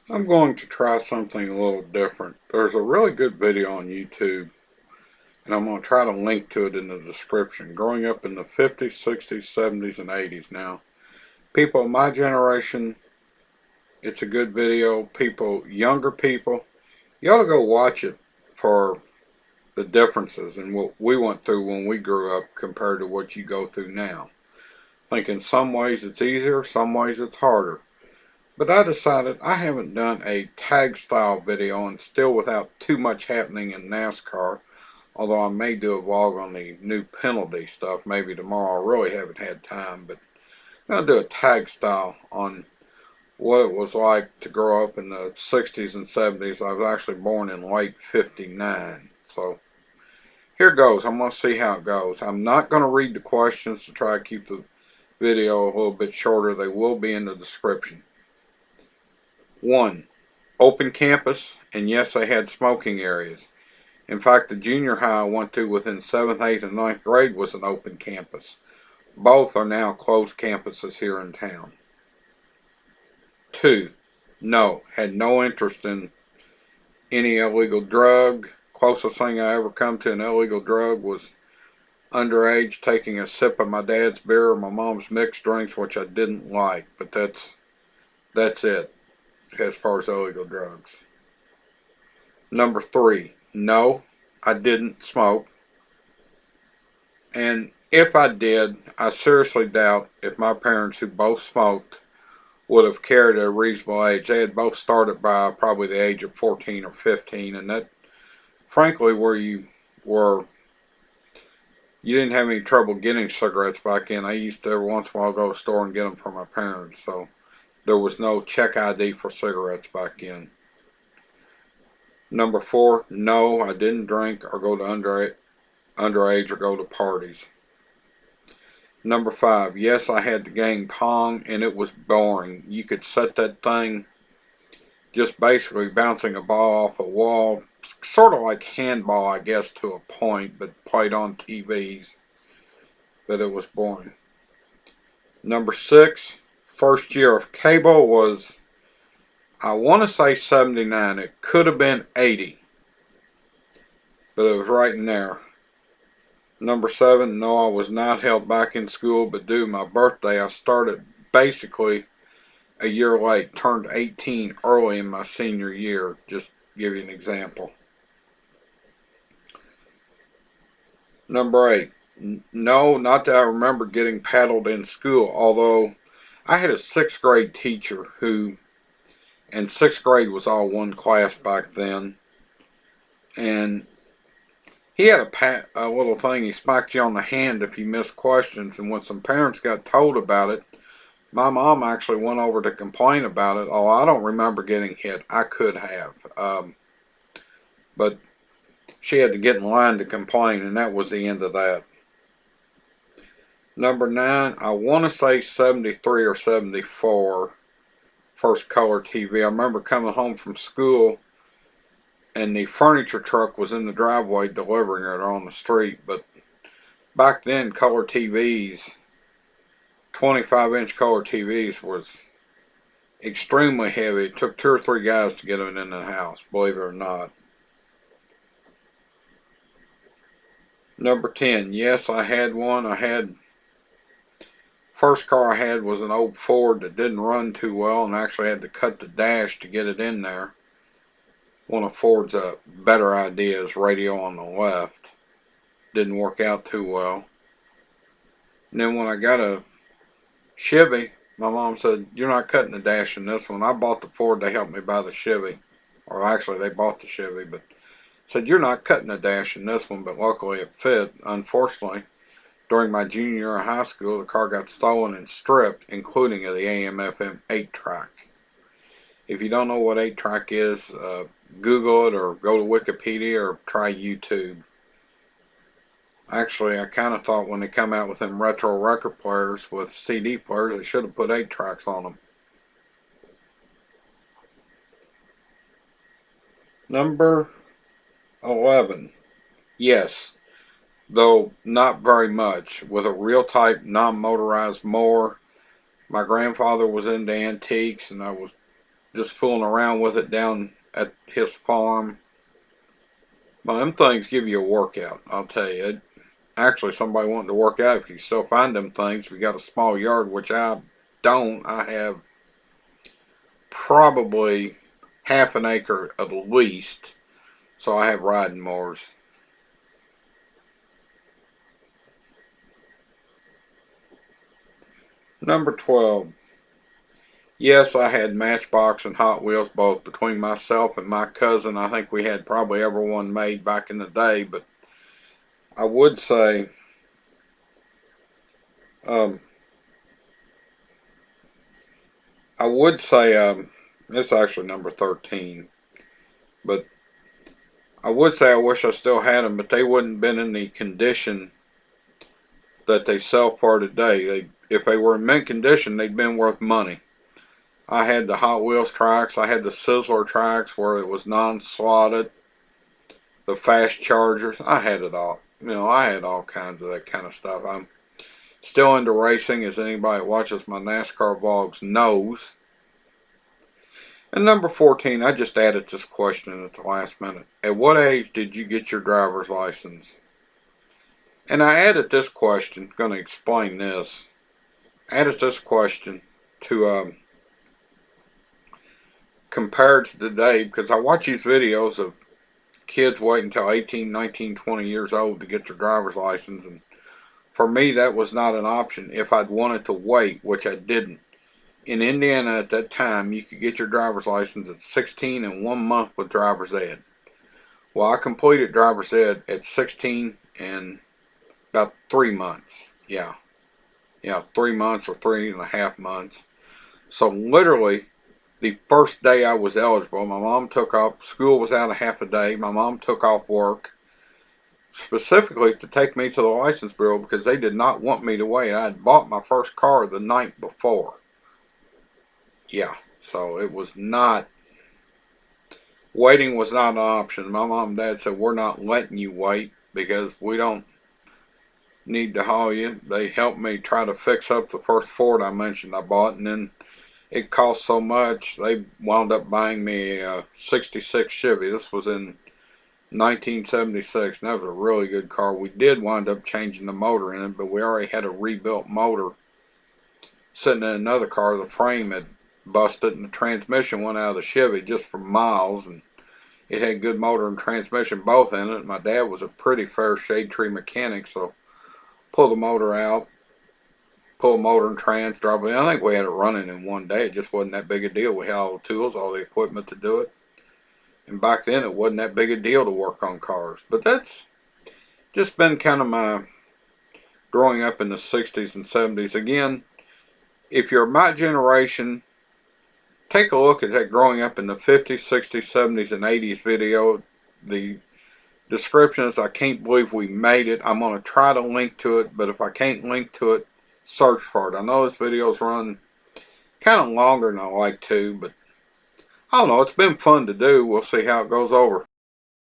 I'm going to try something a little different. There's a really good video on YouTube, and I'm going to try to link to it in the description. Growing up in the 50s, 60s, 70s, and 80s. Now, people of my generation, it's a good video. Younger people, you ought to go watch it for the differences in what we went through when we grew up compared to what you go through now. I think in some ways it's easier, some ways it's harder. But I decided I haven't done a tag style video, and still without too much happening in NASCAR, although I may do a vlog on the new penalty stuff maybe tomorrow. I really haven't had time, but I'm going to do a tag style on what it was like to grow up in the 60s and 70s. I was actually born in late 59. So here goes. I'm going to see how it goes. I'm not going to read the questions to try to keep the video a little bit shorter. They will be in the description. 1. Open campus, and yes, they had smoking areas. In fact, the junior high I went to within 7th, 8th, and 9th grade was an open campus. Both are now closed campuses here in town. 2. No, had no interest in any illegal drug. Closest thing I ever come to an illegal drug was underage taking a sip of my dad's beer or my mom's mixed drinks, which I didn't like, but that's it as far as illegal drugs. Number 3, no, I didn't smoke. And if I did, I seriously doubt if my parents, who both smoked, would have cared at a reasonable age. They had both started by probably the age of 14 or 15, and that, frankly, where were, you didn't have any trouble getting cigarettes back then. I used to every once in a while go to the store and get them from my parents, so there was no check ID for cigarettes back then. Number 4, no, I didn't drink or go to underage or go to parties. Number 5, yes, I had the game pong, and it was boring. You could set that thing just basically bouncing a ball off a wall, sort of like handball, I guess, to a point, but played on TVs, but it was boring. Number 6, first year of cable was, I want to say 79. It could have been 80, but it was right in there. Number 7, no, I was not held back in school, but due to my birthday, I started basically a year late, turned 18 early in my senior year, just to give you an example. Number 8, no, not that I remember getting paddled in school, although I had a 6th grade teacher who, and 6th grade was all one class back then, and he had a little thing, he smacked you on the hand if you missed questions, and when some parents got told about it, my mom actually went over to complain about it. Oh, I don't remember getting hit. I could have. But she had to get in line to complain, and that was the end of that. Number 9, I want to say 73 or 74, first color TV. I remember coming home from school, and the furniture truck was in the driveway delivering it on the street. But back then, color TVs, 25-inch color TVs, was extremely heavy. It took 2 or 3 guys to get them in the house, believe it or not. Number 10, yes, I had one. First car I had was an old Ford that didn't run too well, and actually had to cut the dash to get it in there. One of Ford's better ideas, radio on the left. Didn't work out too well. And then when I got a Chevy, my mom said, "You're not cutting the dash in this one." I bought the Ford, they helped me buy the Chevy. Or actually, they bought the Chevy, but said, "You're not cutting the dash in this one," but luckily it fit. Unfortunately, during my junior year of high school, the car got stolen and stripped, including the AM/FM 8-track. If you don't know what 8-track is, Google it or go to Wikipedia or try YouTube. Actually, I kind of thought when they come out with them retro record players with CD players, they should have put 8-tracks on them. Number 11. Yes, though not very much, with a real type non-motorized mower. My grandfather was into antiques, and I was just fooling around with it down at his farm. But them things give you a workout, I'll tell you. Actually, somebody wanting to work out, if you still find them things, if you got a small yard, which I don't. I have probably half an acre at least, so I have riding mowers. Number 12. Yes, I had Matchbox and Hot Wheels both between myself and my cousin. I think we had probably every one made back in the day, but I would say um, it's actually number 13, but I would say I wish I still had them, but they wouldn't have been in the condition that they sell for today. If they were in mint condition, they'd been worth money. I had the Hot Wheels tracks. I had the Sizzler tracks where it was non-slotted. The fast chargers. I had it all. You know, I had all kinds of that kind of stuff. I'm still into racing, as anybody that watches my NASCAR vlogs knows. And number 14, I just added this question at the last minute. At what age did you get your driver's license? And I added this question, going to explain this. I added this question to compare to today, because I watch these videos of kids waiting until 18, 19, 20 years old to get their driver's license, and for me that was not an option if I'd wanted to wait, which I didn't. In Indiana at that time, you could get your driver's license at 16 and 1 month with driver's ed. Well, I completed driver's ed at 16 and about 3 months. Yeah, 3 months or 3.5 months. So literally, the first day I was eligible, my mom took off. School was out a half a day. My mom took off work specifically to take me to the license bureau because they did not want me to wait. I had bought my first car the night before. Yeah, so it was not, waiting was not an option. My mom and dad said, we're not letting you wait because we don't need to haul you. They helped me try to fix up the first Ford I mentioned I bought, and then it cost so much, they wound up buying me a 66 Chevy. This was in 1976, and that was a really good car. We did wind up changing the motor in it, but we already had a rebuilt motor sitting in another car. The frame had busted and the transmission went out of the Chevy just for miles, and it had good motor and transmission both in it. My dad was a pretty fair shade tree mechanic, so pull the motor out, pull motor and trans, drop it in. I think we had it running in one day. It just wasn't that big a deal. We had all the tools, all the equipment to do it. And back then it wasn't that big a deal to work on cars. But that's just been kind of my growing up in the 60s and 70s. Again, if you're my generation, take a look at that growing up in the 50s, 60s, 70s, and 80s video. The description is, I can't believe we made it. I'm going to try to link to it, but if I can't link to it, search for it. I know this video's run kind of longer than I like to, but I don't know. It's been fun to do. We'll see how it goes over.